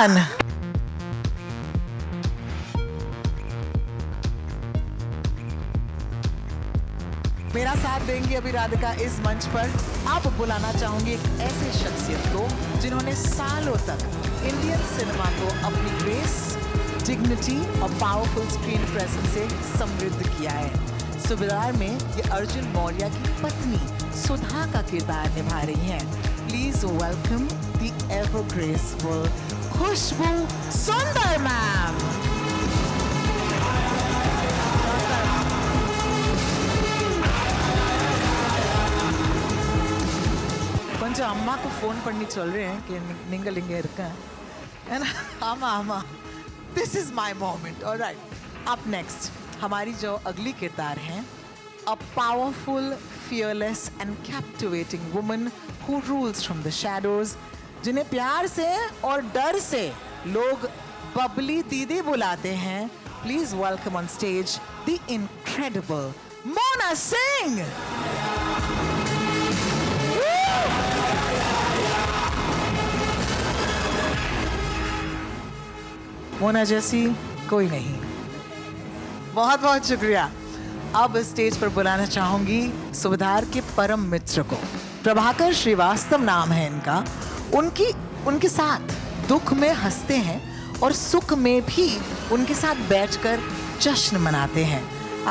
everyone. मेरा साथ देंगी अभी राधिका इस मंच पर। अब बुलाना चाहूंगी एक ऐसे शख्सियत को जिन्होंने सालों तक इंडियन सिनेमा को अपनी ग्रेस, डिग्निटी और पावरफुल स्क्रीन प्रेजेंस से समृद्ध किया है। सूबेदार में ये अर्जुन मौर्य की पत्नी सुधा का किरदार निभा रही हैं। Please welcome the ever graceful Khushbu Sundar ma'am. கொஞ்சம் அம்மாக்கு ஃபோன் பண்ணி சொல்றேன் कि நீங்க இங்க இருக்கேன் and ஆமா this is my moment. all right, up next हमारी जो अगली किरदार हैं, a powerful, fearless and captivating woman who rules from the shadows, जिन्हें प्यार से और डर से लोग बबली दीदी बुलाते हैं। Please welcome on stage the incredible Mona Singh। Mona जैसी कोई नहीं। बहुत बहुत शुक्रिया। अब स्टेज पर बुलाना चाहूंगी सूबेदार के परम मित्र को। प्रभाकर श्रीवास्तव नाम है इनका। उनके साथ दुख में हंसते हैं और सुख में भी उनके साथ बैठकर जश्न मनाते हैं।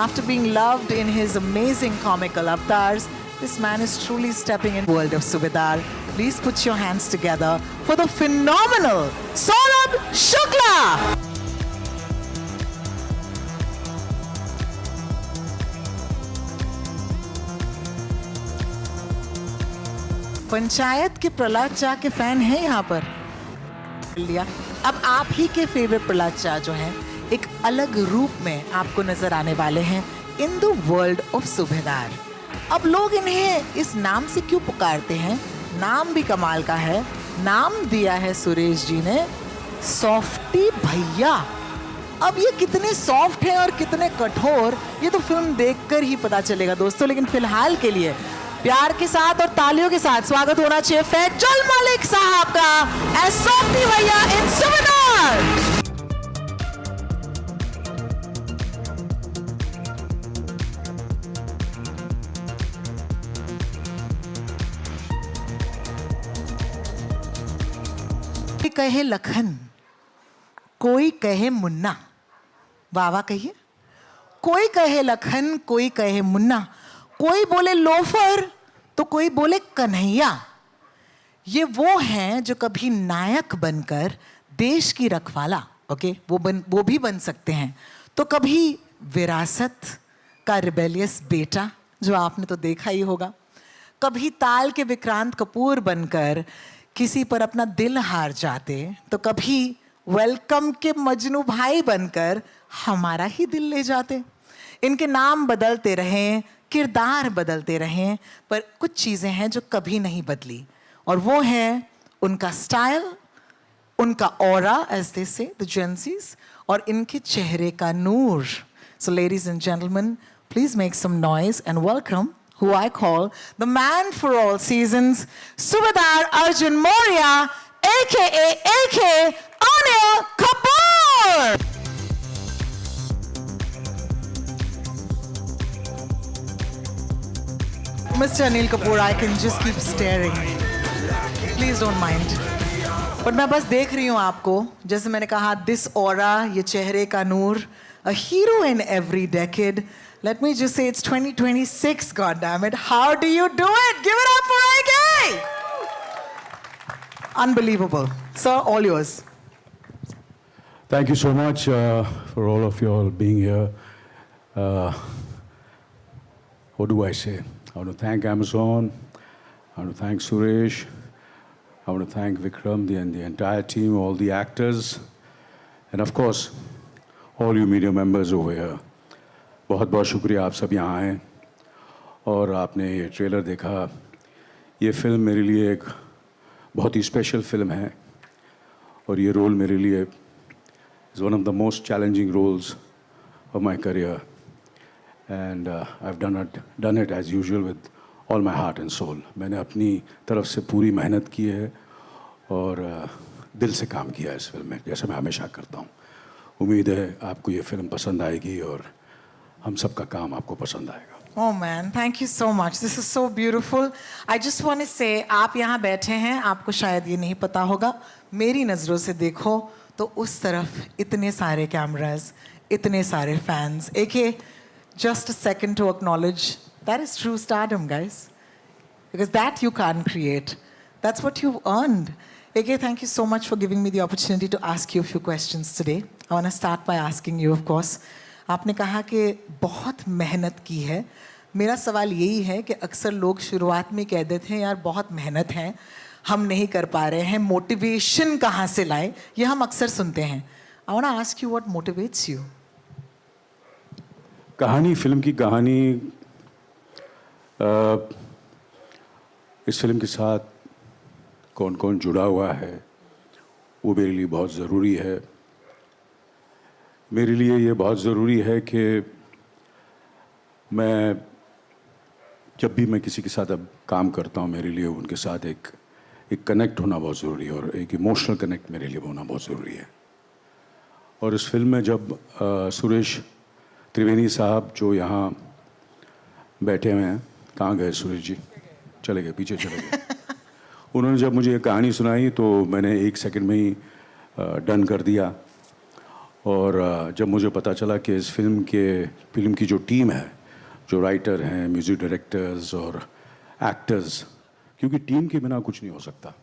After being loved in his amazing comical avatars, this man is truly stepping in the world of Subedar. Please put your hands together for the phenomenal Saurabh Shukla. Panchayat के प्रहलाद चा के फैन हैं यहाँ पर लिया। अब आप ही के फेवरेट प्रहलाद चा जो हैं एक अलग रूप में आपको नजर आने वाले हैं इन द वर्ल्ड ऑफ सूबेदार। अब लोग इन्हें इस नाम से क्यों पुकारते हैं? नाम भी कमाल का है। नाम दिया है सुरेश जी ने, सॉफ्टी भैया। अब ये कितने सॉफ्ट हैं और कितने कठोर, ये तो फिल्म देखकर ही पता चलेगा दोस्तों। लेकिन फिलहाल के लिए प्यार के साथ और तालियों के साथ स्वागत होना चाहिए फैजल मलिक साहब का एज सॉफ्टी भैया इन सूबेदार। कोई कहे लखन, कोई कहे मुन्ना। वाह वाह कहिए। कोई कहे लखन, कोई कहे मुन्ना, कोई बोले लोफर तो कोई बोले कन्हैया। ये वो हैं जो कभी नायक बनकर देश की रखवाला, ओके, वो भी बन सकते हैं, तो कभी विरासत का रिबेलियस बेटा जो आपने तो देखा ही होगा, कभी ताल के विक्रांत कपूर बनकर किसी पर अपना दिल हार जाते, तो कभी वेलकम के मजनू भाई बनकर हमारा ही दिल ले जाते। इनके नाम बदलते रहें, किरदार बदलते रहें, पर कुछ चीज़ें हैं जो कभी नहीं बदली, और वो है उनका स्टाइल, उनका ऑरा एज दे से द जेंसीज, और इनके चेहरे का नूर। So ladies and gentleman, please make some noise and welcome who I call the man for all seasons, Subedar Arjun Maurya, aka Anil Kapoor. Mr. Anil Kapoor, I can just keep staring. Please don't mind. But मैं बस देख रही हूँ आपको, जैसे मैंने कहा, this aura, ये चेहरे का नूर, a hero in every decade. Let me just say it's 2026, goddammit. How do you do it? Give it up for AK! Unbelievable. Sir, all yours. Thank you so much for all of you all being here. What do I say? I want to thank Amazon. I want to thank Suresh. I want to thank Vikram and the entire team, all the actors, and of course, all you media members over here. बहुत बहुत शुक्रिया आप सब यहाँ आए और आपने ये ट्रेलर देखा। ये फिल्म मेरे लिए एक बहुत ही स्पेशल फिल्म है और ये रोल मेरे लिए is one of the most challenging roles of my career, and I've done it as usual with all my heart and soul. मैंने अपनी तरफ से पूरी मेहनत की है और दिल से काम किया है इस फिल्म में, जैसे मैं हमेशा करता हूँ। उम्मीद है आपको ये फिल्म पसंद आएगी और हम सबका काम आपको पसंद आएगा। Oh man, thank you so much. This is so beautiful. I just want to say, आप यहाँ बैठे हैं, आपको शायद ये नहीं पता होगा, मेरी नज़रों से देखो तो उस तरफ इतने सारे कैमरास, इतने सारे fans. just a second to acknowledge that is true stardom, guys. Because that you can't create. That's what you've earned. AK, thank you so much for giving me the opportunity to ask you a few questions today. I want to start by asking you, of course. आपने कहा कि बहुत मेहनत की है। मेरा सवाल यही है कि अक्सर लोग शुरुआत में कह देते हैं यार बहुत मेहनत है, हम नहीं कर पा रहे हैं, मोटिवेशन कहाँ से लाए, ये हम अक्सर सुनते हैं। I want to ask you what motivates you. कहानी, फिल्म की कहानी, इस फिल्म के साथ कौन कौन जुड़ा हुआ है वो मेरे लिए बहुत ज़रूरी है। मेरे लिए ये बहुत ज़रूरी है कि मैं जब भी मैं किसी के साथ अब काम करता हूँ, मेरे लिए उनके साथ एक कनेक्ट होना बहुत ज़रूरी है और एक इमोशनल कनेक्ट मेरे लिए होना बहुत ज़रूरी है। और इस फिल्म में जब सुरेश त्रिवेणी साहब जो यहाँ बैठे हुए हैं, कहाँ गए सुरेश जी? चले गए, पीछे चले गए। उन्होंने जब मुझे ये कहानी सुनाई तो मैंने 1 सेकंड में ही डन कर दिया। और जब मुझे पता चला कि इस फिल्म की जो टीम है, जो राइटर हैं, म्यूज़िक डायरेक्टर्स और एक्टर्स, क्योंकि टीम के बिना कुछ नहीं हो सकता,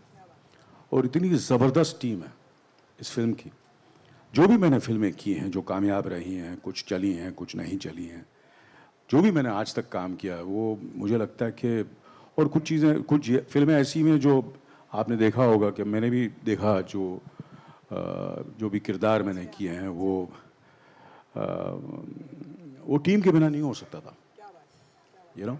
और इतनी ज़बरदस्त टीम है इस फिल्म की। जो भी मैंने फिल्में की हैं, जो कामयाब रही हैं, कुछ चली हैं, कुछ नहीं चली हैं, जो भी मैंने आज तक काम किया है, वो मुझे लगता है कि, और कुछ फिल्में ऐसी हैं जो आपने देखा होगा कि मैंने भी देखा, जो भी किरदार मैंने किए हैं वो टीम के बिना नहीं हो सकता था, you know,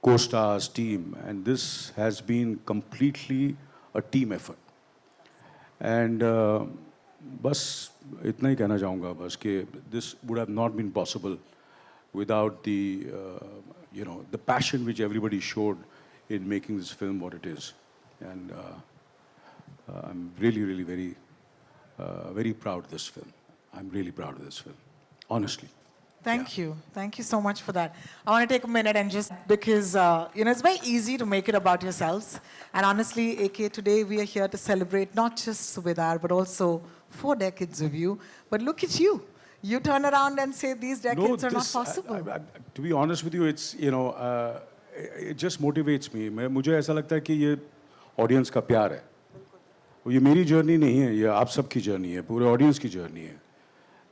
co-stars, team, and this has been completely a team effort. And बस इतना ही कहना चाहूँगा बस कि this would have not been possible without the passion which everybody showed in making this film what it is. And I'm really very proud of this film. I'm really proud of this film, honestly. Thank you. Thank you so much for that. I want to take a minute and just, because, it's very easy to make it about yourselves. And honestly, AK, today we are here to celebrate not just Subedar, but also 4 decades of you. But look at you. You turn around and say these decades are not possible. To be honest with you, it's, it just motivates me. मुझे ऐसा लगता है कि ये audience का प्यार है। ये मेरी जर्नी नहीं है, ये आप सबकी जर्नी है, पूरे ऑडियंस की जर्नी है।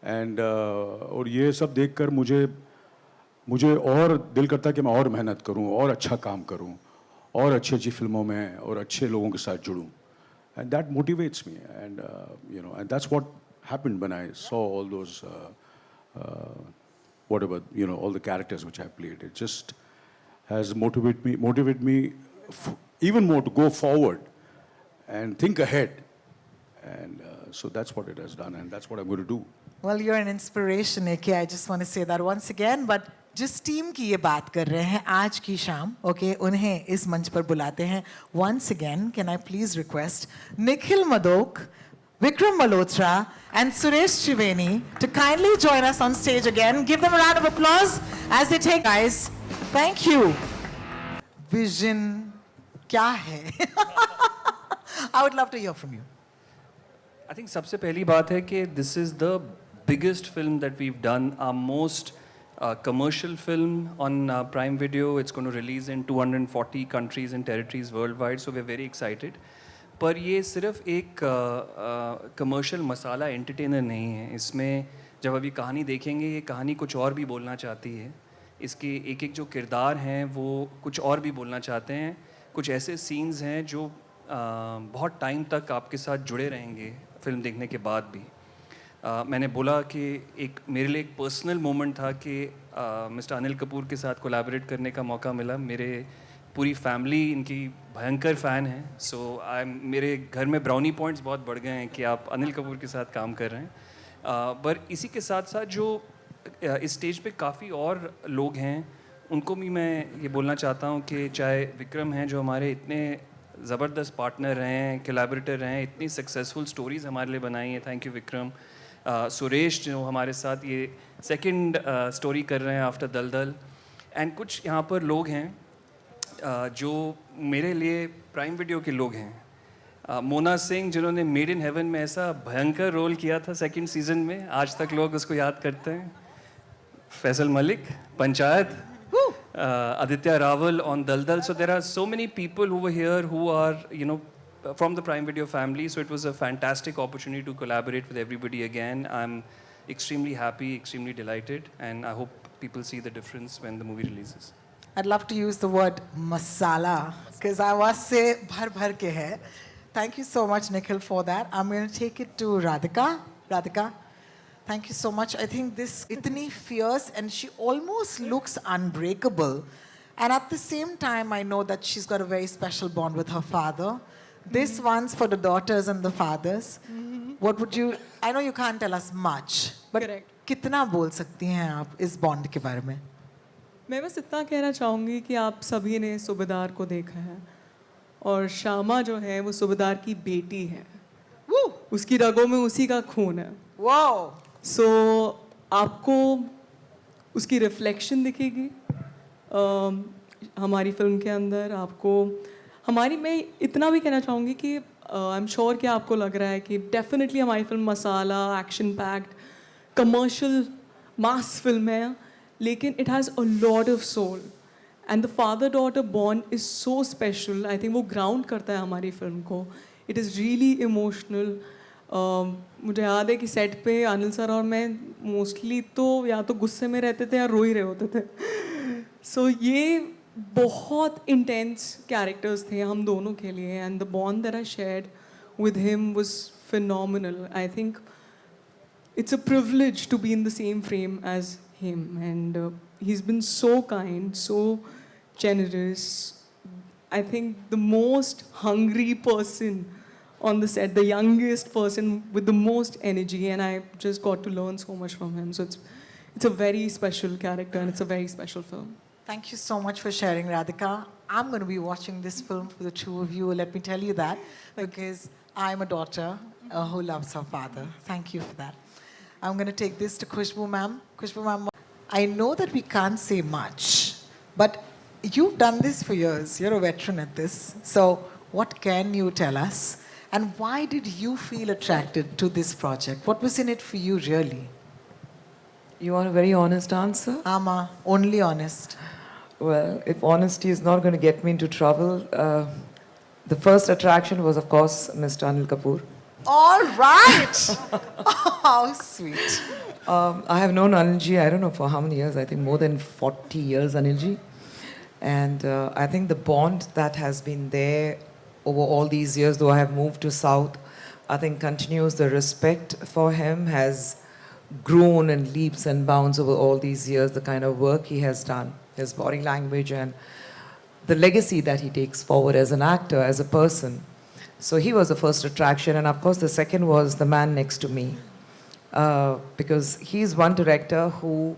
एंड और ये सब देखकर मुझे और दिल करता है कि मैं और मेहनत करूं, और अच्छा काम करूं, और अच्छी फिल्मों में और अच्छे लोगों के साथ जुड़ूं। And that motivates me, and and that's what happened when I saw all those whatever, all the characters which I played. It just has motivated me even more to go forward and think ahead. And so that's what it has done, and that's what I'm going to do. Well, you're an inspiration, AK. I just want to say that once again. But जिस team की ये बात कर रहे हैं आज की शाम, okay, उन्हें इस मंच पर बुलाते हैं. Once again, can I please request Nikhil Madok, Vikram Malhotra, and Suresh Triveni to kindly join us on stage again. Give them a round of applause as they take, guys. Thank you. Vision क्या है? I would love to hear from you. I think सबसे पहली बात है कि this is the biggest film that we've done, our most commercial film on Prime Video. It's going to release in 240 countries and territories worldwide, so we're very excited. पर ये सिर्फ एक commercial मसाला entertainer नहीं है। इसमें जब अभी कहानी देखेंगे, ये कहानी कुछ और भी बोलना चाहती है। इसके एक जो किरदार हैं वो कुछ और भी बोलना चाहते हैं। कुछ ऐसे सीन्स हैं जो बहुत टाइम तक आपके साथ जुड़े रहेंगे फिल्म देखने के बाद भी। मैंने बोला कि मेरे लिए एक पर्सनल मोमेंट था कि मिस्टर अनिल कपूर के साथ कोलैबोरेट करने का मौका मिला। मेरे पूरी फैमिली इनकी भयंकर फ़ैन है, सो मेरे घर में ब्राउनी पॉइंट्स बहुत बढ़ गए हैं कि आप अनिल कपूर के साथ काम कर रहे हैं। पर इसी के साथ साथ जो इस स्टेज पे काफ़ी और लोग हैं, उनको भी मैं ये बोलना चाहता हूँ कि चाहे विक्रम हैं जो हमारे इतने ज़बरदस्त पार्टनर रहे हैं, कोलैबोरेटर रहे हैं, इतनी सक्सेसफुल स्टोरीज़ हमारे लिए बनाई हैं. Thank you Vikram. सुरेश जो हमारे साथ ये सेकंड स्टोरी कर रहे हैं आफ्टर दलदल. एंड कुछ यहाँ पर लोग हैं जो मेरे लिए प्राइम वीडियो के लोग हैं. मोना सिंह जिन्होंने मेड इन हेवन में ऐसा भयंकर रोल किया था सेकंड सीजन में, आज तक लोग उसको याद करते हैं. Faisal Malik, panchayat, Aditya Raval on Daldal. So there are so many people who were here who are, you know, from the Prime Video family. So it was a fantastic opportunity to collaborate with everybody again. I'm extremely happy, extremely delighted, and I hope people see the difference when the movie releases. I'd love to use the word masala because I was say bhar ke hai. Thank you so much, Nikhil, for that. I'm going to take it to Radhika. Radhika, thank you so much. I think this itni fierce and she almost looks unbreakable. And at the same time, I know that she's got a very special bond with her father. This one's for the daughters and the fathers. What would you, I know you can't tell us much, but Correct. कितना बोल सकती हैं आप इस bond के बारे में? मैं बस इतना कहना चाहूँगी कि आप सभी ने सूबेदार को देखा है और श्यामा जो है वो सूबेदार की बेटी है. Woo! उसकी रगों में उसी का खून है. Wow! सो आपको उसकी रिफ्लेक्शन दिखेगी हमारी फिल्म के अंदर. आपको हमारी, मैं इतना भी कहना चाहूँगी कि आई एम श्योर कि आपको लग रहा है कि डेफिनेटली हमारी film masala, action packed, commercial, mass film है, लेकिन it has a lot of soul. And the father daughter bond is so special. I think वो ग्राउंड करता है हमारी फिल्म को. It is really emotional. मुझे याद है कि सेट पे अनिल सर और मैं मोस्टली तो या तो गुस्से में रहते थे या रो ही रहे होते थे. सो ये बहुत इंटेंस कैरेक्टर्स थे हम दोनों के लिए. And the bond that I shared with him was phenomenal. I think it's a privilege to be in the same frame as him, and he's been so kind, so generous. I think the most hungry person on the set, the youngest person with the most energy, and I just got to learn so much from him. So it's a very special character and it's a very special film. Thank you so much for sharing, Radhika. I'm going to be watching this film for the two of you. Let me tell you that, because I'm a daughter who loves her father. Thank you for that. I'm going to take this to Khushbu ma'am. Khushbu ma'am, I know that we can't say much, but you've done this for years. You're a veteran at this. So what can you tell us? And why did you feel attracted to this project? What was in it for you, really? You want a very honest answer? Ama, only honest. Well, if honesty is not going to get me into trouble, the first attraction was, of course, Mr. Anil Kapoor. All right. Oh, how sweet. I have known Anilji, I don't know for how many years, I think more than 40 years, Anilji. And I think the bond that has been there over all these years, though I have moved to South, I think continues. The respect for him has grown in leaps and bounds over all these years, the kind of work he has done, his body language, and the legacy that he takes forward as an actor, as a person. So he was the first attraction, and of course the second was the man next to me. Because he's one director who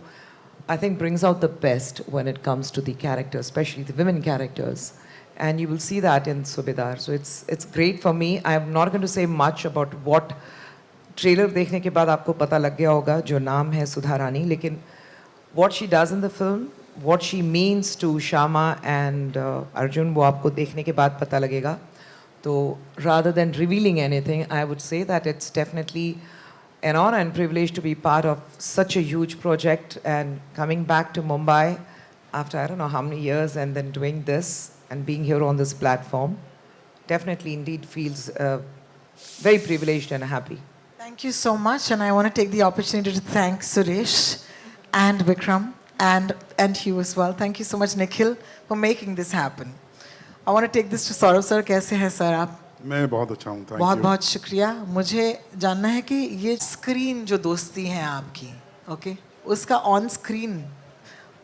I think brings out the best when it comes to the characters, especially the women characters. And you will see that in Subedar. So it's great for me. I'm not going to say much about what trailer देखने के बाद आपको पता लग गया होगा जो नाम है सुधा रानी. लेकिन what she does in the film, what she means to Shama and Arjun, वो आपको देखने के बाद पता लगेगा. So rather than revealing anything, I would say that it's definitely an honor and privilege to be part of such a huge project, and coming back to Mumbai after I don't know how many years and then doing this and being here on this platform definitely indeed feels very privileged and happy. Thank you so much, and I want to take the opportunity to thank Suresh and Vikram and you as well. Thank you so much, Nikhil, for making this happen. I want to take this to Saurav sir. कैसे हैं sir आप? मैं बहुत अच्छा हूँ. Thank बहुत you. बहुत शुक्रिया. मुझे जानना है कि ये स्क्रीन जो दोस्ती है आपकी, ओके, उसका ऑन स्क्रीन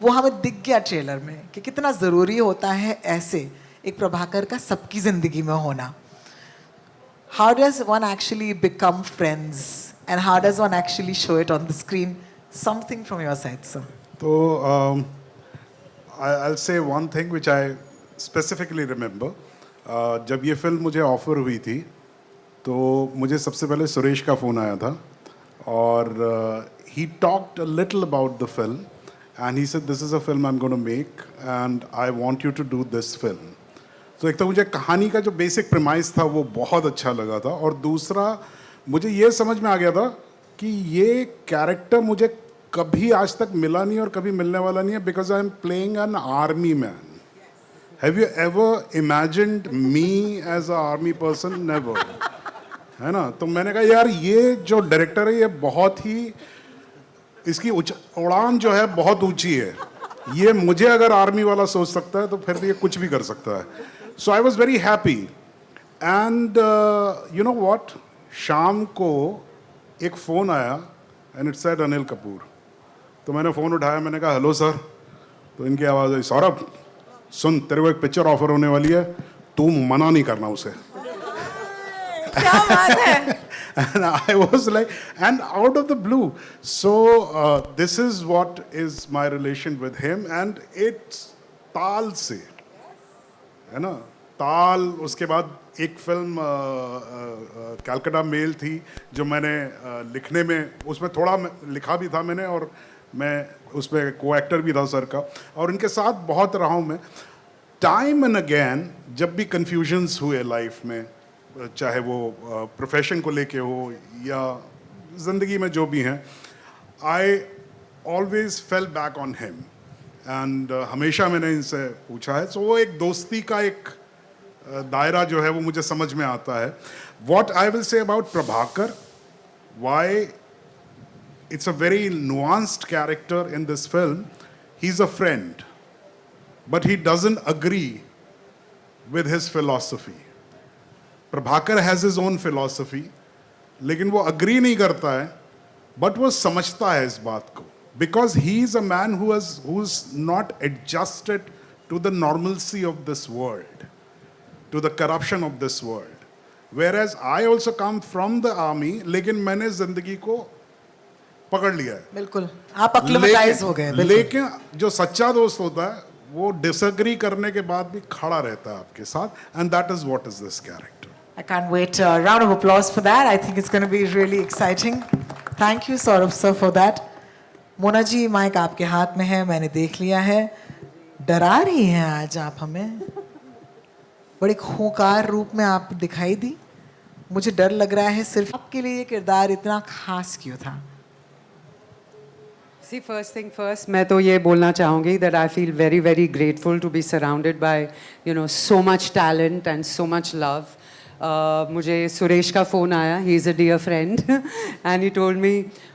वो हमें दिख गया ट्रेलर में कि कितना ज़रूरी होता है ऐसे एक प्रभाकर का सबकी ज़िंदगी में होना. How does one actually become friends, and how does one actually show it on the screen? Something from your side, sir. So I'll say one thing which I specifically remember. जब ये फिल्म मुझे offer हुई थी तो मुझे सबसे पहले सुरेश का फ़ोन आया था और he talked a little about the film and he said this is a film I am gonna make and I want you to do this film. तो एक तो मुझे कहानी का जो बेसिक प्रेमाइस था वो बहुत अच्छा लगा था और दूसरा मुझे ये समझ में आ गया था कि ये कैरेक्टर मुझे कभी आज तक मिला नहीं और कभी मिलने वाला नहीं है because I am playing an army man. Have you ever imagined me as a army person? Never. है ना. तो मैंने कहा यार ये जो डायरेक्टर है ये बहुत ही इसकी उड़ान जो है बहुत ऊंची है. ये मुझे अगर आर्मी वाला सोच सकता है तो फिर ये कुछ भी कर सकता है. So I was very happy and you know what, शाम को एक फ़ोन आया and it said Anil Kapoor. तो मैंने फ़ोन उठाया, मैंने कहा हेलो सर. तो इनकी आवाज़ आई, सौरभ सुन तेरे को एक पिक्चर ऑफर होने वाली है, तू मना नहीं करना उसे. क्या बात है. And I was like, and out of the blue. So this is what is my relation with him, and it's ताल से, है ना. ताल. उसके बाद एक फिल्म कैलकाटा मेल थी जो मैंने लिखने में, उसमें थोड़ा लिखा भी था मैंने और मैं उसमें को एक्टर भी था सर का, और इनके साथ बहुत रहा हूँ मैं. टाइम एंड अगेन जब भी कन्फ्यूजन्स हुए लाइफ में, चाहे वो प्रोफेशन को लेके हो या ज़िंदगी में जो भी हैं, I always fell back on him and हमेशा मैंने इनसे पूछा है. सो वो एक दोस्ती का एक दायरा जो है वो मुझे समझ में आता है. What I will say about Prabhakar, why it's a very nuanced character in this film. He's a friend, but he doesn't agree with his philosophy. Prabhakar has his own philosophy, लेकिन वो agree नहीं करता है, but वो समझता है इस बात को, because he is a man who's not adjusted to the normalcy of this world, to the corruption of this world. Whereas I also come from the army, लेकिन मैंने जिंदगी को पकड़ लिया है. बिल्कुल आप अक्लेमेटाइज हो गए. लेकिन जो सच्चा दोस्त होता है वो डिसएग्री करने के बाद भी खड़ा रहता है आपके साथ, and that is what is this character. I can't wait. Round of applause for that. I think it's going to be really exciting. Thank you, Saurabh sir, for that. Mona ji mike आपके हाथ में है, मैंने देख लिया है. डरा रही हैं आज आप हमें, बड़े खूंखार रूप में आप दिखाई दी. मुझे डर लग रहा है सिर्फ आपके लिए ये किरदार इतना खास क्यों था? See, first thing first, मैं तो ये बोलना चाहूँगी that I feel very, very grateful to be surrounded by, you know, so much talent and so much love. मुझे सुरेश का फ़ोन आया, he is a dear friend, and he told me,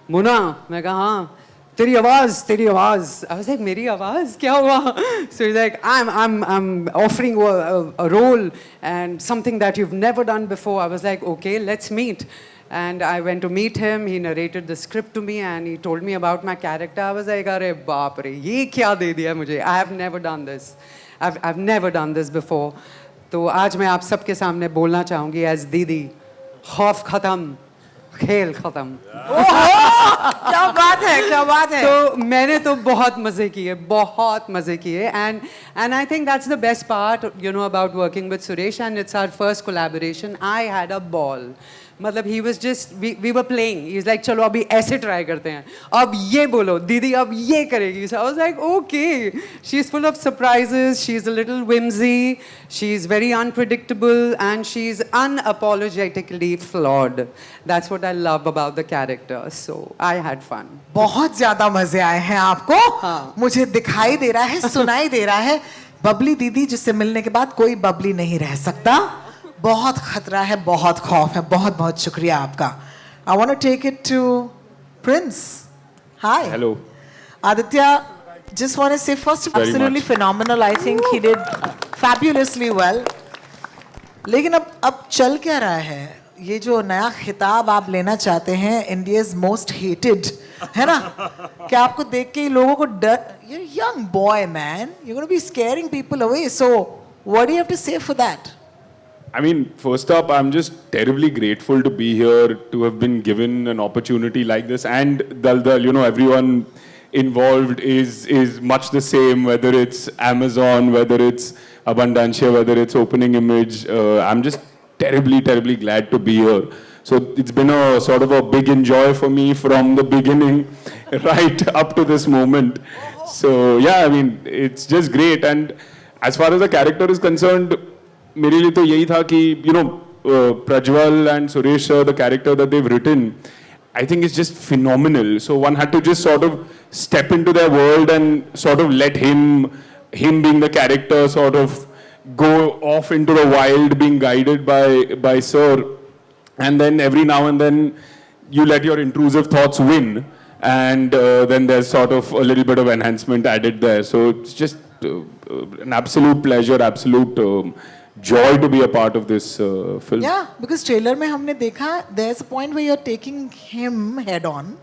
मुना, मैं कहा हाँ, तेरी आवाज़. I was like, मेरी आवाज़ क्या हुआ? So he's like, I'm offering you a role and something that you've never done before. I was like, okay, let's meet. And I went to meet him. He narrated the script to me and he told me about my character. I was like, अरे बाप रे, ये क्या दे दिया मुझे? I have never done this. I've never done this before. तो आज मैं आप सबके सामने बोलना चाहूँगी as दीदी, खौफ खत्म, खेल खत्म. क्या बात है, क्या बात है. तो मैंने तो बहुत मज़े किए and I think that's the best part, you know, about working with Suresh, and it's our first collaboration. I had a ball. मतलब he was just, we were playing. He's like, चलो अभी ऐसे try करते हैं. अब ये बोलो, दीदी अब ये करेगी. So I was like, okay. She's full of surprises. She's a little whimsy. She's very unpredictable, and she's unapologetically flawed. That's what I love about the character. So I had fun. बहुत ज्यादा मजे आए हैं आपको. हाँ. मुझे दिखाई दे रहा है, सुनाई दे रहा है. बबली दीदी जिससे मिलने के बाद कोई बबली नहीं रह सकता. बहुत खतरा है, बहुत खौफ है. बहुत बहुत शुक्रिया आपका. I want to take it to Prince. Hi. Hello. Aditya, just want to say first, Very absolutely much. phenomenal. I think he did fabulously well. लेकिन अब चल क्या रहा है? ये जो नया खिताब आप लेना चाहते हैं, India's most hated, है ना? क्या आपको देख के लोगों को डर? You're a young boy, man. You're going to be scaring people away. So, what do you have to say for that? I mean, first up, I'm just terribly grateful to be here, to have been given an opportunity like this. And Daldal, you know, everyone involved is much the same, whether it's Amazon, whether it's Abundancia, whether it's opening image. I'm just terribly, terribly glad to be here. So it's been a sort of a big enjoy for me from the beginning right up to this moment. So yeah, I mean, it's just great. And as far as the character is concerned, मेरे लिए तो यही था कि Prajwal and Suresh sir, the character that they've written, I think it's just phenomenal. So one had to just sort of step into their world and sort of let him being the character, sort of go off into the wild, being guided by sir. And then every now and then you let your intrusive thoughts win. And then there's sort of a little bit of enhancement added there. So it's just an absolute pleasure, absolute joy to be a part of this film. Yeah, because trailer में हमने देखा, there's a point where you're taking him head on.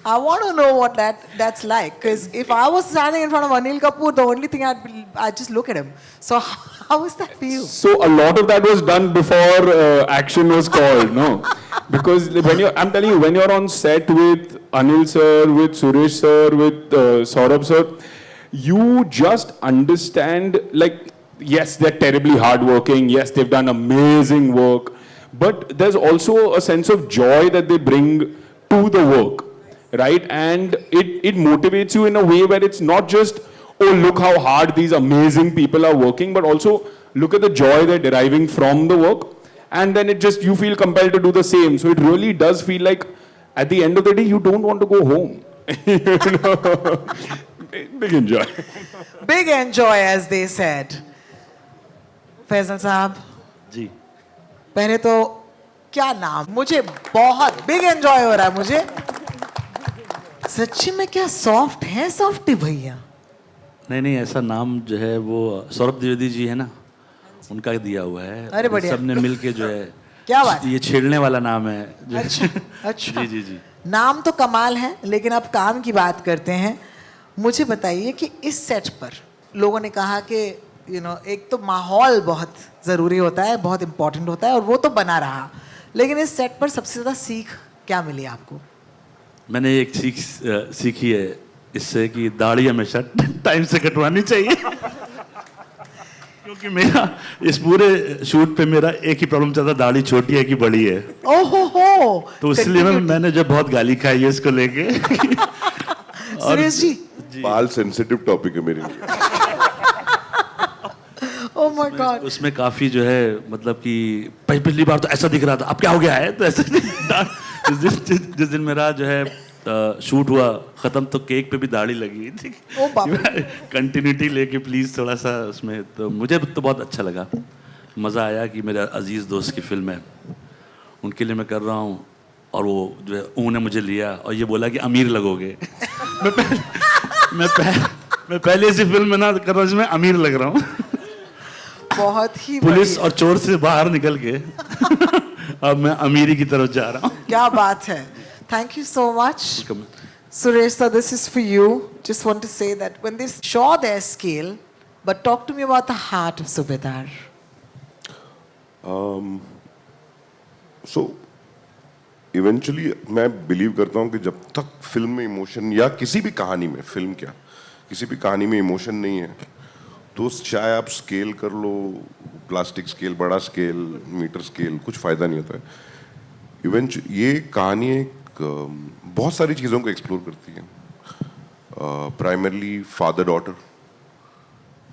I want to know what that's like, because if I was standing in front of Anil Kapoor, the only thing I'd just look at him. So how is that for you? So a lot of that was done before action was called, no? Because I'm telling you, when you're on set with Anil sir, with Suresh sir, with Saurabh sir, you just understand, like, yes, they're terribly hardworking. Yes, they've done amazing work. But there's also a sense of joy that they bring to the work, right? And it motivates you in a way where it's not just, oh, look how hard these amazing people are working, but also look at the joy they're deriving from the work. And then you feel compelled to do the same. So it really does feel like, at the end of the day, you don't want to go home. Big enjoy. Big enjoy, as they said. Faizal साहब जी पहले तो क्या नाम, मुझे बहुत big enjoy हो रहा है मुझे सच्ची में। क्या सॉफ्ट है सॉफ्टी भैया? नहीं ऐसा नाम जो है वो सौरभ द्विवेदी जी है ना, उनका दिया हुआ है। अरे बढ़िया। सबने मिलके जो है क्या बात, ये छेड़ने वाला नाम है जो अच्छा जी नाम तो कमाल है, लेकिन अब काम की बात करते हैं। मुझे बताइए कि इस सेट पर लोगों ने कहा कि एक तो माहौल बहुत ज़रूरी होता है, बहुत इम्पोर्टेंट होता है, और वो तो बना रहा, लेकिन इस सेट पर सबसे ज़्यादा सीख क्या मिली आपको? मैंने एक सीख सीखी है इससे कि दाढ़ी हमेशा टाइम से कटवानी चाहिए। क्योंकि मेरा इस पूरे शूट पे मेरा एक ही प्रॉब्लम चलता, दाढ़ी छोटी है कि बड़ी है। ओहो हो, तो इसलिए मैंने जब बहुत गाली खाई है इसको लेके। सुरेश जी, बाल सेंसिटिव टॉपिक है मेरे लिए। Oh my God. उसमें काफी जो है मतलब कि पिछली बार तो ऐसा दिख रहा था, अब क्या हो गया है, तो ऐसे जिस दिन मेरा जो है शूट हुआ खत्म तो केक पे भी दाढ़ी लगी थी। कंटिन्यूटी लेके प्लीज थोड़ा सा उसमें, तो मुझे तो बहुत अच्छा लगा, मज़ा आया कि मेरा अजीज़ दोस्त की फिल्म है, उनके लिए मैं कर रहा हूँ, और वो जो है उन्होंने मुझे लिया और ये बोला कि अमीर लगोगे। मैं पहले ऐसी फिल्म में ना कर रहा हूँ जिसमें अमीर लग रहा हूँ। बहुत ही पुलिस और चोर से बाहर निकल के अब मैं अमीरी की तरफ जा रहा हूँ। क्या बात है। Thank you so much Suresh sir, this is for you. Just want to say that when they show their scale, but talk to me about the heart of Subedar. So eventually मैं बिलीव करता हूँ कि जब तक फिल्म में emotion, या किसी भी कहानी में, फिल्म क्या किसी भी कहानी में इमोशन नहीं है, तो चाहे आप स्केल कर लो, प्लास्टिक स्केल, बड़ा स्केल, मीटर स्केल, कुछ फ़ायदा नहीं होता है। ये कहानी एक बहुत सारी चीज़ों को एक्सप्लोर करती है, प्राइमरली फादर डॉटर,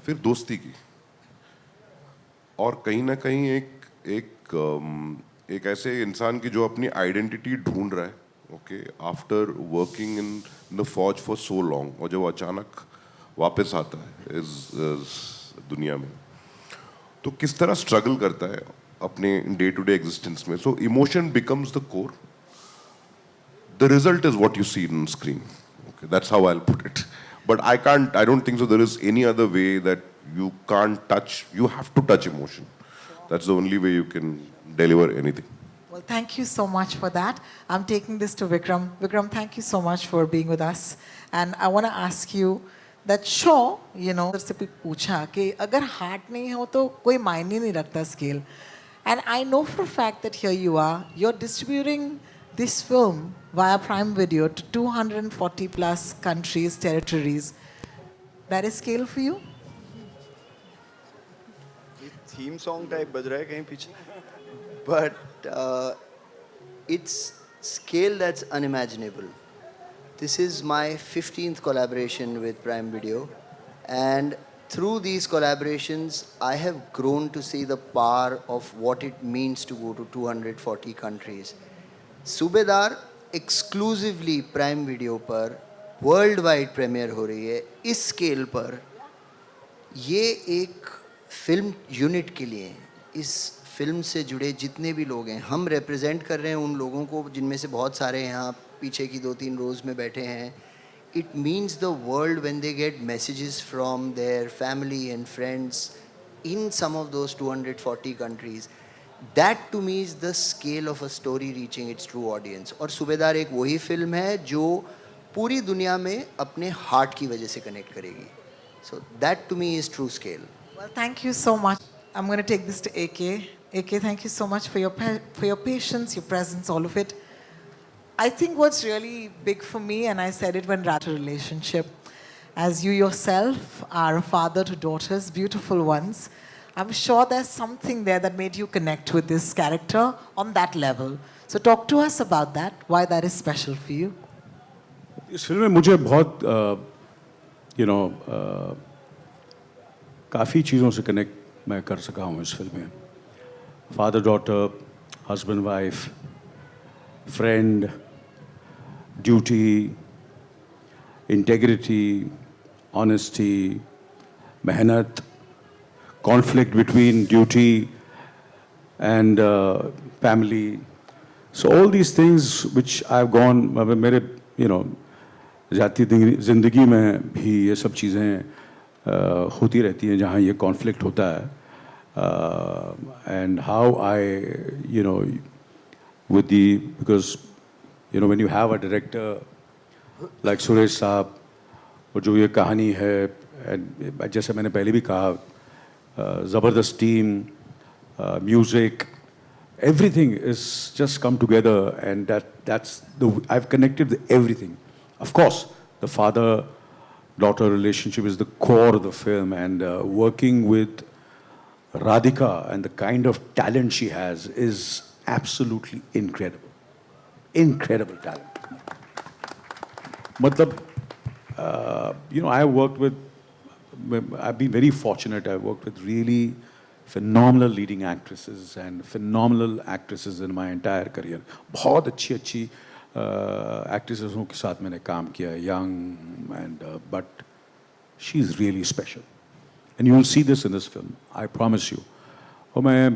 फिर दोस्ती की, और कहीं ना कहीं एक ऐसे इंसान की जो अपनी आइडेंटिटी ढूंढ रहा है, okay, after working in the फौज फॉर सो लॉन्ग, और जब अचानक वापस आता है इस दुनिया में, तो किस तरह स्ट्रगल करता है अपने डे टू डे एग्जिस्टेंस में। So emotion becomes the core, the result is what you see in screen, okay, that's how I will put it, but I don't think so there is any other way that you can't touch, you have to touch emotion, that's the only way you can deliver anything. Well, thank you so much for that. I'm taking this to Vikram. Vikram, thank you so much for being with us. And I want to ask you that show, से पूछा कि अगर heart नहीं हो तो कोई मायने नहीं रखता scale. And I know for a fact that here you are, you're distributing this film via Prime Video to 240 plus countries, territories. That is scale for you? Theme song type बज रहा है कहीं पीछे, but it's scale that's unimaginable. This is my 15th collaboration with Prime Video, and through these collaborations, I have grown to see the power of what it means to go to 240 countries. सूबेदार exclusively Prime Video पर world wide premiere हो रही है इस scale पर. ये एक film unit के लिए, इस फिल्म से जुड़े जितने भी लोग हैं, हम रिप्रेजेंट कर रहे हैं उन लोगों को जिनमें से बहुत सारे यहाँ पीछे की 2-3 रोज़ में बैठे हैं. It means the world when they get messages from their family and friends in some of those 240 countries. That to me is the scale of a story reaching its true audience. और सूबेदार एक वही film है जो पूरी दुनिया में अपने हार्ट की वजह से कनेक्ट करेगी. So that to me is true scale. Well, thank you so much. I'm going to take this to AK. AK, thank you so much for your patience, your presence, all of it. I think what's really big for me, and I said it when Rata relationship, as you yourself are a father to daughters, beautiful ones, I'm sure there's something there that made you connect with this character on that level. So talk to us about that, why that is special for you. इस film में मुझे बहुत काफ़ी चीज़ों से connect मैं कर सका हूँ इस फिल्म में. Father daughter, husband wife, friend, duty, integrity, honesty, मेहनत, conflict between duty and family. So all these things which I have gone, मेरे जाती ज़िंदगी में भी ये सब चीज़ें होती रहती हैं जहाँ ये कॉन्फ्लिक्ट होता है. And how I with because when you have a director like Suresh साहब, और जो ये कहानी है, and जैसे मैंने पहले भी कहा, ज़बरदस्त team, music, everything is just come together, and I've connected with everything. Of course, the father-daughter relationship is the core of the film, and working with Radhika and the kind of talent she has is absolutely incredible. Incredible talent. Matlab, I've been very fortunate. I've worked with really phenomenal leading actresses and phenomenal actresses in my entire career. बहुत अच्छी actresses के साथ मैंने काम किया, young, but she's really special. And you will see this in this film, I promise you. और मैं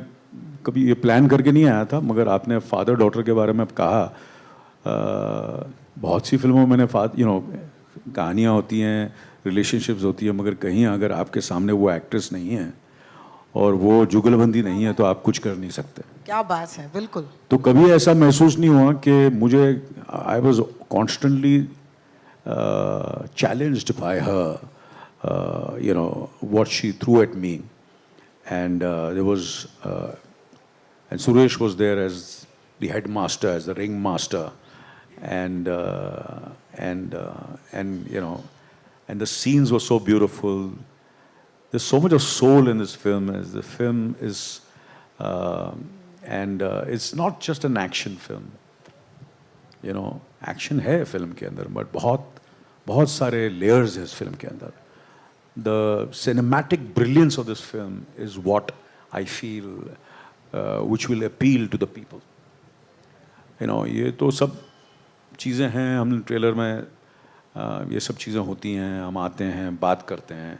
कभी ये प्लान करके नहीं आया था, मगर आपने फादर डॉटर के बारे में कहा, बहुत सी फिल्मों में मैंने कहानियाँ होती हैं, रिलेशनशिप्स होती हैं, मगर कहीं अगर आपके सामने वो एक्ट्रेस नहीं है और वो जुगलबंदी नहीं है तो आप कुछ कर नहीं सकते. क्या बात है, बिल्कुल. तो कभी ऐसा महसूस नहीं हुआ कि मुझे, I was constantly challenged bye her, what she threw at me, and and Suresh was there as the headmaster, as the ringmaster, and the scenes were so beautiful. There's so much of soul in this film. As the film is, it's not just an action film. Action है film के अंदर, but बहुत सारे layers है इस film के अंदर. The cinematic brilliance of this film is what I feel which will appeal to the people. ये तो सब चीज़ें हैं, हम ट्रेलर में ये सब चीज़ें होती हैं, हम आते हैं, बात करते हैं.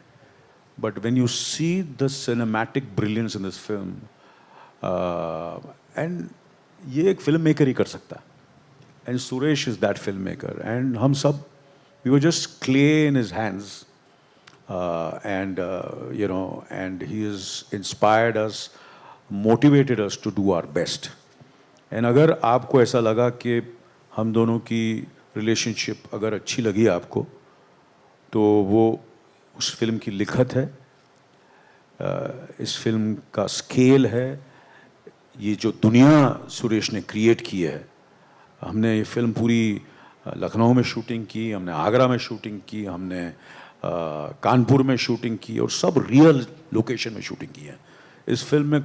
But when you see the cinematic brilliance in this film, and ये एक फिल्म मेकर ही कर सकता है. And Suresh is that filmmaker. And हम सब, we were just clay in his hands. And he has inspired us, motivated us to do our best. And अगर आपको ऐसा लगा कि हम दोनों की रिलेशनशिप अगर अच्छी लगी आपको, तो वो उस फिल्म की लिखत है, इस फिल्म का स्केल है, ये जो दुनिया सुरेश ने क्रिएट की है. हमने ये फिल्म पूरी लखनऊ में शूटिंग की, हमने आगरा में शूटिंग की, हमने कानपुर में शूटिंग की, और सब रियल लोकेशन में शूटिंग की है. इस फिल्म में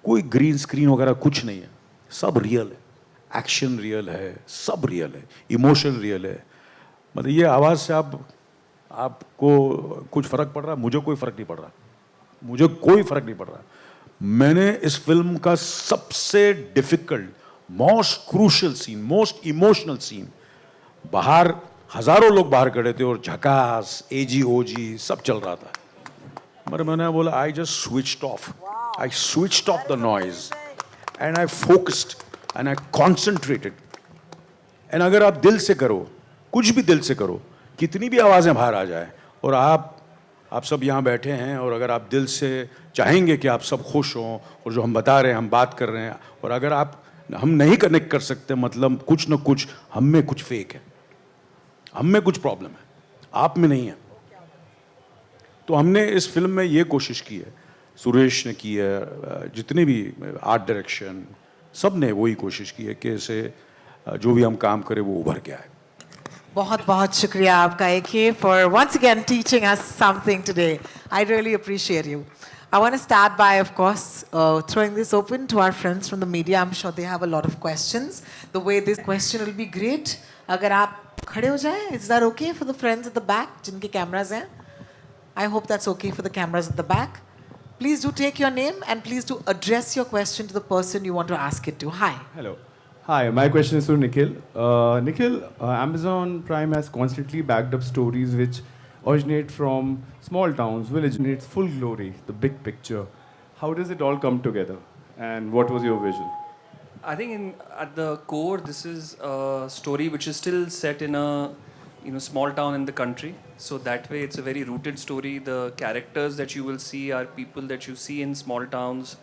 कोई ग्रीन स्क्रीन वगैरह कुछ नहीं है, सब रियल है, एक्शन रियल है, सब रियल है, इमोशन रियल है। मतलब ये आवाज़ से आपको कुछ फ़र्क पड़ रहा है? मुझे कोई फ़र्क नहीं पड़ रहा, मुझे कोई फ़र्क नहीं पड़ रहा। मैंने इस फिल्म का सबसे difficult, most crucial scene, most emotional scene, बाहर हज़ारों लोग बाहर खड़े थे और झकास एजी ओजी सब चल रहा था, मगर मैंने बोला I just switched off, I switched off the noise and I focused and I concentrated. And अगर आप दिल से करो, कुछ भी दिल से करो, कितनी भी आवाज़ें बाहर आ जाए, और आप सब यहाँ बैठे हैं, और अगर आप दिल से चाहेंगे कि आप सब खुश हों और जो हम बता रहे हैं, हम बात कर रहे हैं, और अगर हम नहीं कनेक्ट कर सकते, मतलब कुछ न कुछ हम में कुछ फेक है, हम में कुछ प्रॉब्लम है, आप में नहीं है। तो हमने इस फिल्म में ये कोशिश की है, सुरेश ने की है, जितने भी आर्ट डायरेक्शन, सब ने वही कोशिश की है कि इसे जो भी हम काम करें वो उभर के आए। बहुत बहुत शुक्रिया आपका AK for once again teaching us something today. I really appreciate you. I want to start by, of course, throwing this open to our friends from the media. I'm sure they have a lot of questions. The way this question will be great. अगर आप खड़े हो जाएं, is that okay for the friends at the back जिनके cameras हैं? I hope that's okay for the cameras at the back. Please do take your name and please do address your question to the person you want to ask it to. Hi. Hello. Hi, my question is to Nikhil. Nikhil, Amazon Prime has constantly backed up stories which originate from small towns, villages, in its full glory, the big picture. How does it all come together? And what was your vision? I think at the core, this is a story which is still set in a small town in the country. So that way, it's a very rooted story. The characters that you will see are people that you see in small towns.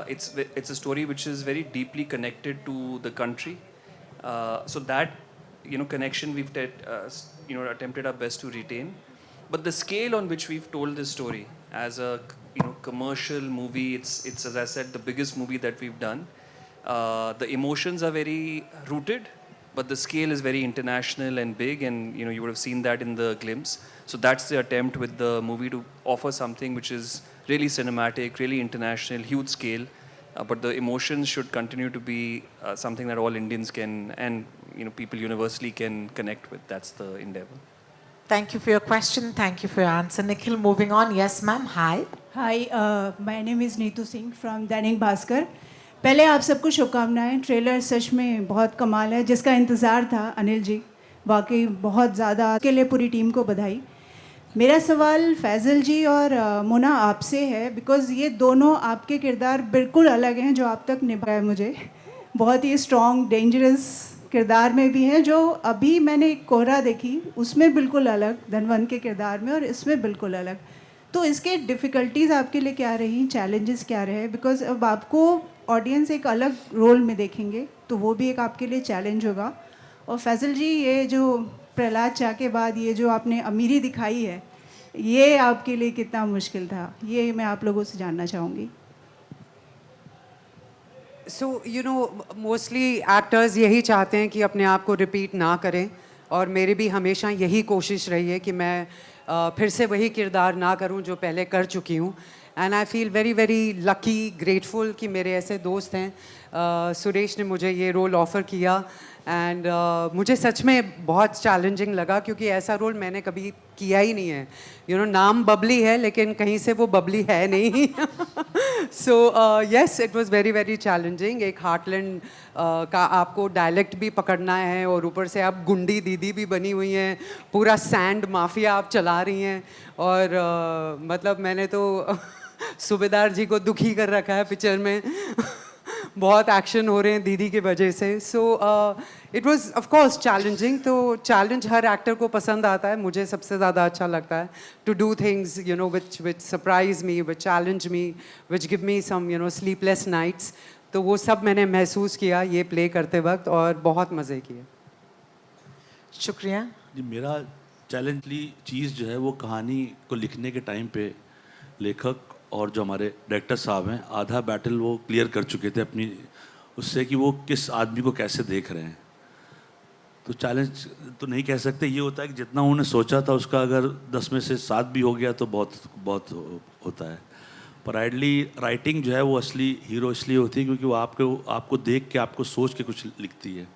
It's a story which is very deeply connected to the country. So that connection we've attempted our best to retain. But the scale on which we've told this story as a commercial movie, it's as I said, the biggest movie that we've done. The emotions are very rooted, but the scale is very international and big, and you would have seen that in the glimpse. So that's the attempt with the movie, to offer something which is really cinematic, really international, huge scale, but the emotions should continue to be something that all Indians can, and people universally can connect with. That's the endeavor. Thank you for your question. Thank you for your answer. Nikhil, moving on. Yes, ma'am. Hi. Hi, my name is Neetu Singh from Dainik Bhaskar. पहले आप सबको शुभकामनाएं. Trailer सच में बहुत कमाल है, जिसका इंतज़ार था अनिल जी, वाकई बहुत ज़्यादा, के लिए पूरी टीम को बधाई. मेरा सवाल फैज़ल जी और मोना आपसे है, बिकॉज़ ये दोनों आपके किरदार बिल्कुल अलग हैं जो आप तक निभाया. मुझे बहुत ही स्ट्रॉन्ग, डेंजरस किरदार में भी हैं, जो अभी मैंने कोहरा देखी उसमें बिल्कुल अलग, धनवंत के किरदार में, और इसमें बिल्कुल अलग. तो इसके डिफ़िकल्टीज़ आपके लिए क्या रही, चैलेंजेस क्या रहे? बिकॉज़ अब आपको ऑडियंस एक अलग रोल में देखेंगे, तो वो भी एक आपके लिए चैलेंज होगा. और फैज़ल जी, ये जो प्रहलाद चा के बाद ये जो आपने अमीरी दिखाई है, ये आपके लिए कितना मुश्किल था, ये मैं आप लोगों से जानना चाहूँगी. सो मोस्टली एक्टर्स यही चाहते हैं कि अपने आप को रिपीट ना करें, और मेरी भी हमेशा यही कोशिश रही है कि मैं फिर से वही किरदार ना करूं जो पहले कर चुकी हूं. And I feel very very lucky, grateful कि मेरे ऐसे दोस्त हैं. सुरेश ने मुझे ये रोल ऑफ़र किया, एंड मुझे सच में बहुत चैलेंजिंग लगा, क्योंकि ऐसा रोल मैंने कभी किया ही नहीं है. नाम बबली है, लेकिन कहीं से वो बबली है नहीं. So yes, it was very very challenging. एक हार्टलैंड का आपको डायलेक्ट भी पकड़ना है, और ऊपर से आप गुंडी दीदी भी बनी हुई हैं, पूरा सैंड माफिया आप चला रही हैं. और मतलब मैंने तो सूबेदार जी को दुखी कर रखा है पिक्चर में. बहुत एक्शन हो रहे हैं दीदी की वजह से. So it was of course challenging. तो चैलेंज हर एक्टर को पसंद आता है. मुझे सबसे ज़्यादा अच्छा लगता है to do things which surprise me, which challenge me, which give me some sleepless nights. तो वो सब मैंने महसूस किया ये प्ले करते वक्त, और बहुत मज़े किए. शुक्रिया जी. मेरा चैलेंजली चीज़ जो है वो कहानी को लिखने के टाइम पे लेखक और जो हमारे डायरेक्टर साहब हैं, आधा बैटल वो क्लियर कर चुके थे अपनी उससे, कि वो किस आदमी को कैसे देख रहे हैं. तो चैलेंज तो नहीं कह सकते. ये होता है कि जितना उन्होंने सोचा था उसका अगर 10 में से 7 भी हो गया तो बहुत बहुत होता है. पर आइडली राइटिंग जो है वो असली हीरो इसलिए होती है क्योंकि वो आपको देख के, आपको सोच के कुछ लिखती है।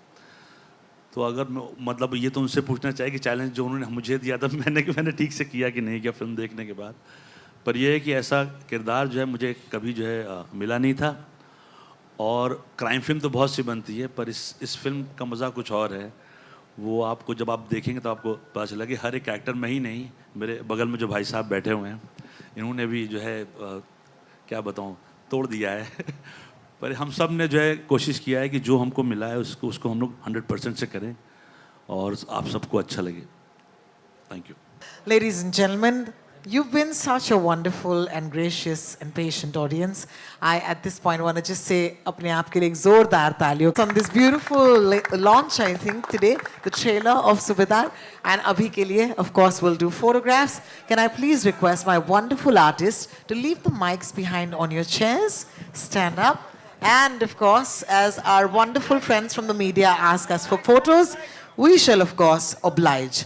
तो अगर मतलब ये तो उनसे पूछना चाहिए कि चैलेंज जो उन्होंने मुझे दिया था मैंने ठीक से किया कि नहीं किया फिल्म देखने के बाद। पर यह है कि ऐसा किरदार जो है मुझे कभी जो है मिला नहीं था। और क्राइम फिल्म तो बहुत सी बनती है, पर इस फिल्म का मज़ा कुछ और है। वो आपको जब आप देखेंगे तो आपको पता चला कि हर एक एक्टर में ही नहीं, मेरे बगल में जो भाई साहब बैठे हुए हैं इन्होंने भी जो है क्या बताऊँ तोड़ दिया है पर हम सब ने जो है कोशिश किया है कि जो हमको मिला है उसको हम लोग 100% से करें और आप सबको अच्छा लगे। Thank you. Ladies and gentlemen, you've been such a wonderful and gracious and patient audience. I, at this point, want to just say, अपने आप के लिए एक जोरदार तालियों on this beautiful launch, I think, today, the trailer of Subedar. And अभी के लिए, of course, we'll do photographs. Can I please request my wonderful artists to leave the mics behind on your chairs, stand up, and of course, as our wonderful friends from the media ask us for photos, we shall, of course, oblige.